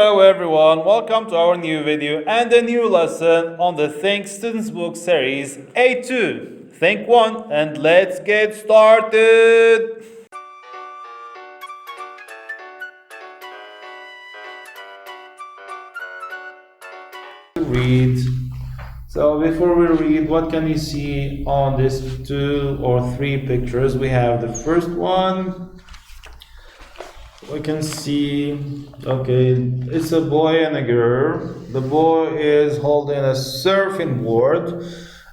Hello everyone, welcome to our new video and a new lesson on the Think Students Book series A2. Think 1 and let's get started! Read. So before we read, what can you see on these 2 or 3 pictures? We have the first one. We can see, okay, it's a boy and a girl. The boy is holding a surfing board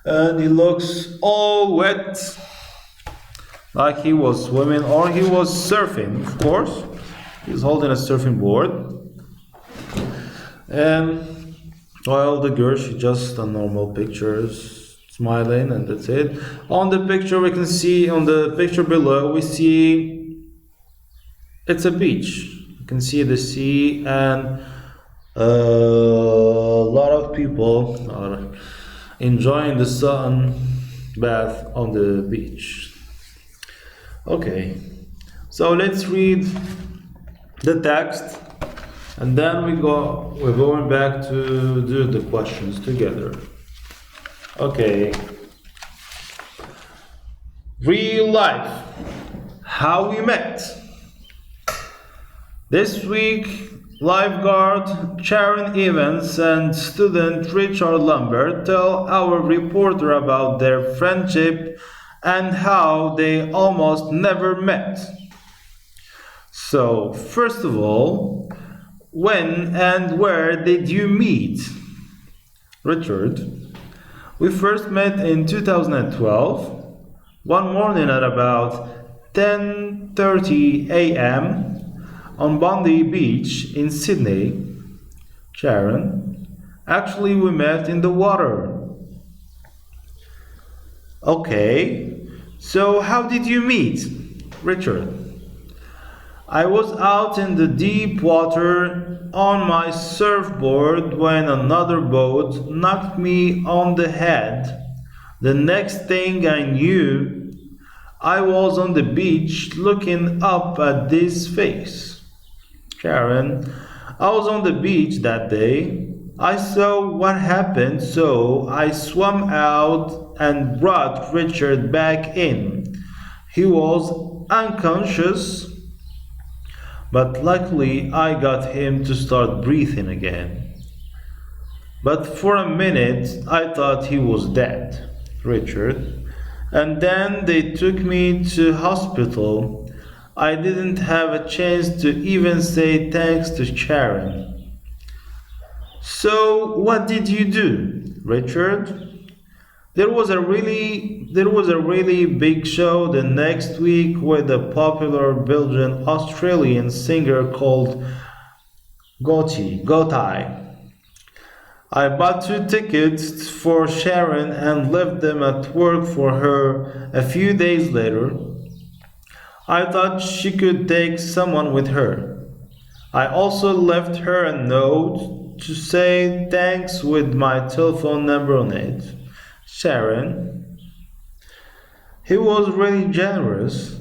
and he looks all wet, like he was swimming or he was surfing, of course. He's holding a surfing board. And while the girl, she just a normal picture, smiling, and that's it. On the picture we can see, on the picture below, we see it's a beach. You can see the sea and a lot of people are enjoying the sun bath on the beach. Okay, so let's read the text and then we're going back to do the questions together. Okay. Real life. How we met. This week, lifeguard Sharon Evans and student Richard Lambert tell our reporter about their friendship and how they almost never met. So, first of all, when and where did you meet? Richard: we first met in 2012, one morning at about 10:30 a.m. on Bondi Beach in Sydney. Sharon: actually we met in the water. Okay, so how did you meet? Richard: I was out in the deep water on my surfboard when another boat knocked me on the head. The next thing I knew, I was on the beach looking up at this face. Sharon: I was on the beach that day. I saw what happened, so I swam out and brought Richard back in. He was unconscious, but luckily I got him to start breathing again. But for a minute I thought he was dead. Richard: and then they took me to hospital. I didn't have a chance to even say thanks to Sharon. So what did you do? Richard: there was a really big show the next week with a popular Belgian Australian singer called Gotai. I bought 2 tickets for Sharon and left them at work for her a few days later. I thought she could take someone with her. I also left her a note to say thanks with my telephone number on it. Sharon: he was really generous.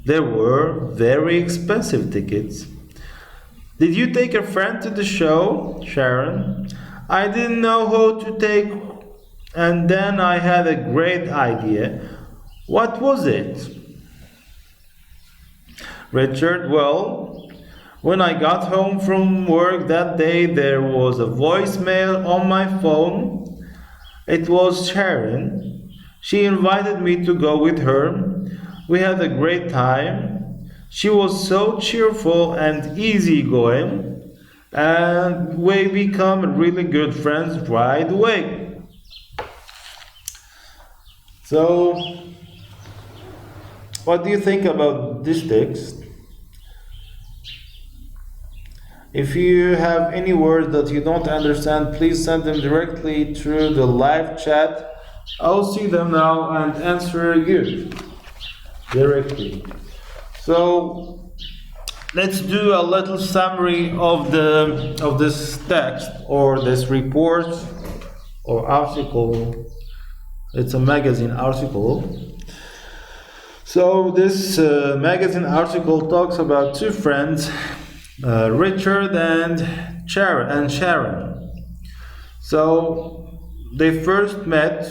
There were very expensive tickets. Did you take a friend to the show? Sharon: I didn't know who to take, and then I had a great idea. What was it? Richard: well, when I got home from work that day, there was a voicemail on my phone. It was Sharon. She invited me to go with her. We had a great time. She was so cheerful and easygoing, and we became really good friends right away. So, what do you think about this text? If you have any words that you don't understand, please send them directly through the live chat. I'll see them now and answer you directly. So let's do a little summary of this text or this report or article. It's a magazine article. So this magazine article talks about 2 friends Richard and Sharon. So they first met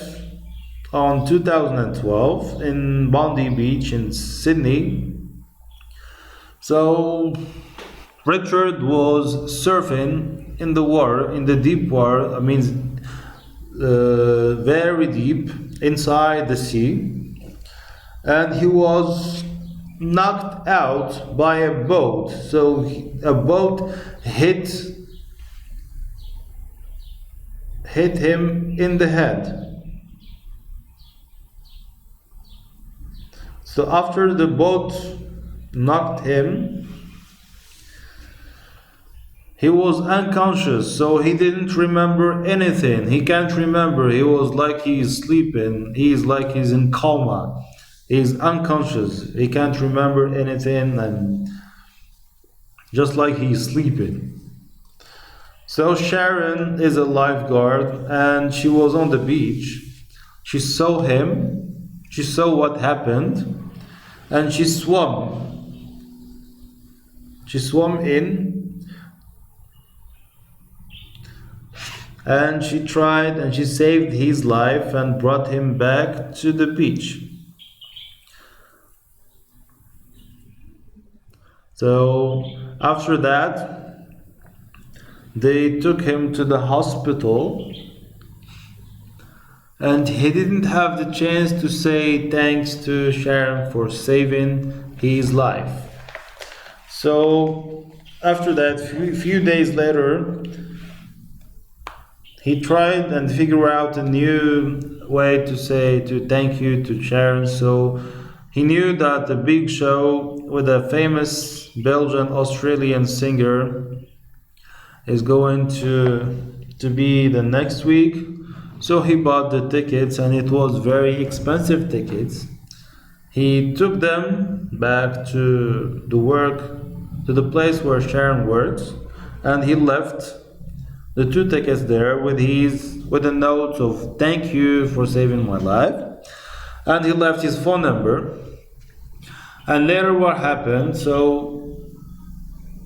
on 2012 in Bondi Beach in Sydney. So Richard was surfing in the water, in the deep water. I mean, very deep inside the sea, and he was knocked out by a boat. So a boat hit him in the head. So after the boat knocked him, he was unconscious, so he didn't remember anything. He can't remember. He was like he's sleeping. He's like he's in coma. He's unconscious. He can't remember anything, and just like he's sleeping. So Sharon is a lifeguard, and she was on the beach. She saw him. She saw what happened, and she swam. She swam in. And she tried and she saved his life and brought him back to the beach. So after that, they took him to the hospital, and he didn't have the chance to say thanks to Sharon for saving his life. So after that, few days later, he tried and figured out a new way to say to thank you to Sharon. So he knew that the big show with a famous Belgian Australian singer is going to be the next week. So he bought the tickets, and it was very expensive tickets. He took them back to the place where Sharon works, and he left the 2 tickets there with a note of thank you for saving my life, and he left his phone number. And later what happened, so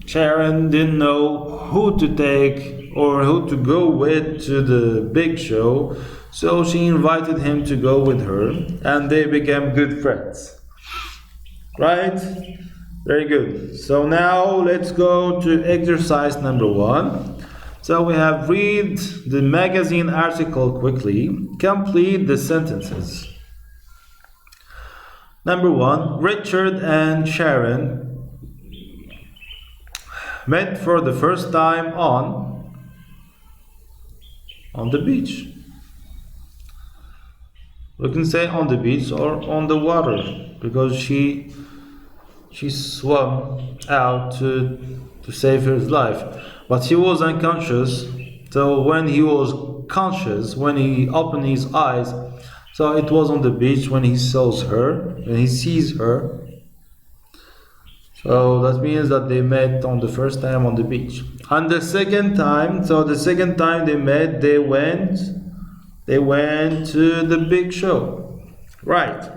Sharon didn't know who to take or who to go with to the big show, so she invited him to go with her, and they became good friends. Right? Very good. So now let's go to exercise number 1. So we have read the magazine article quickly, complete the sentences. Number 1, Richard and Sharon met for the first time on the beach. We can say on the beach or on the water, because she swam out to save his life. But he was unconscious, so when he was conscious, when he opened his eyes, so it was on the beach when he sees her. So that means that they met on the first time on the beach. And the second time they met, they went to the big show. Right.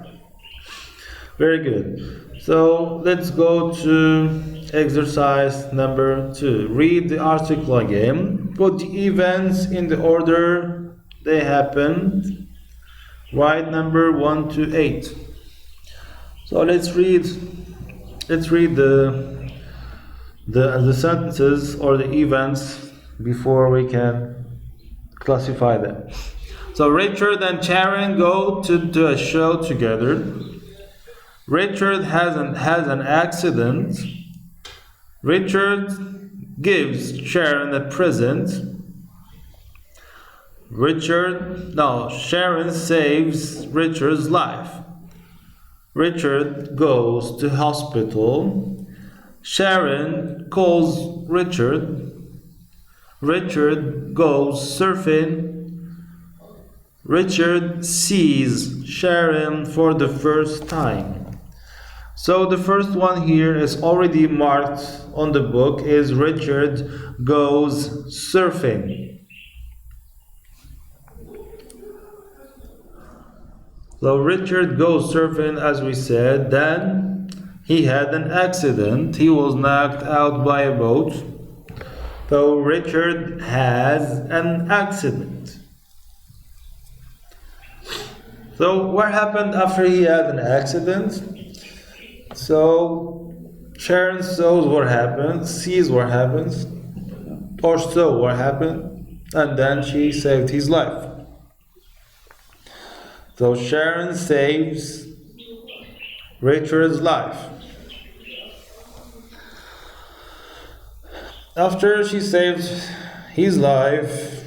Very good. So let's go to exercise number 2. Read the article again. Put the events in the order they happened. Write number 1 to 8. So let's read the sentences or the events before we can classify them. So Richard and Sharon go to a show together. Richard has an accident. Richard gives Sharon a present. Sharon saves Richard's life. Richard goes to hospital. Sharon calls Richard. Richard goes surfing. Richard sees Sharon for the first time. So the first one here is already marked on the book, is Richard goes surfing. So Richard goes surfing, as we said. Then he had an accident. He was knocked out by a boat. So Richard has an accident. So what happened after he had an accident? So Sharon sees what happens, or saw what happened, and then she saved his life. So Sharon saves Richard's life. After she saved his life,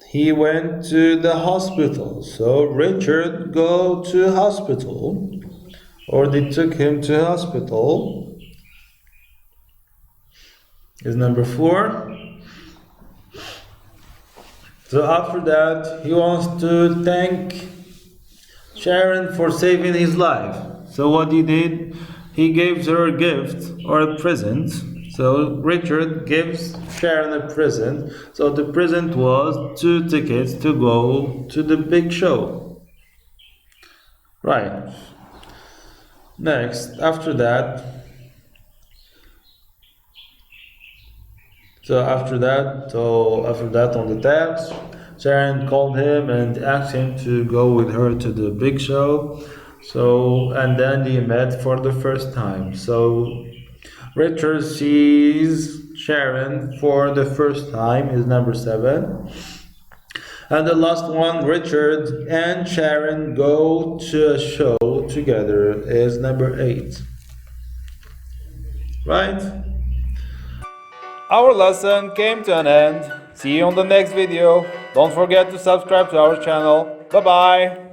he went to the hospital. So Richard go to hospital, or they took him to hospital. Is number 4. So after that, he wants to thank Sharon for saving his life. So what he did, he gave her a gift or a present. So Richard gives Sharon a present. So the present was 2 tickets to go to the big show. Right. Next, after that on the text, Sharon called him and asked him to go with her to the big show. So, and then they met for the first time. So Richard sees Sharon for the first time is number 7. And the last one, Richard and Sharon go to a show together, is number 8. Right? Our lesson came to an end. See you on the next video. Don't forget to subscribe to our channel. Bye bye.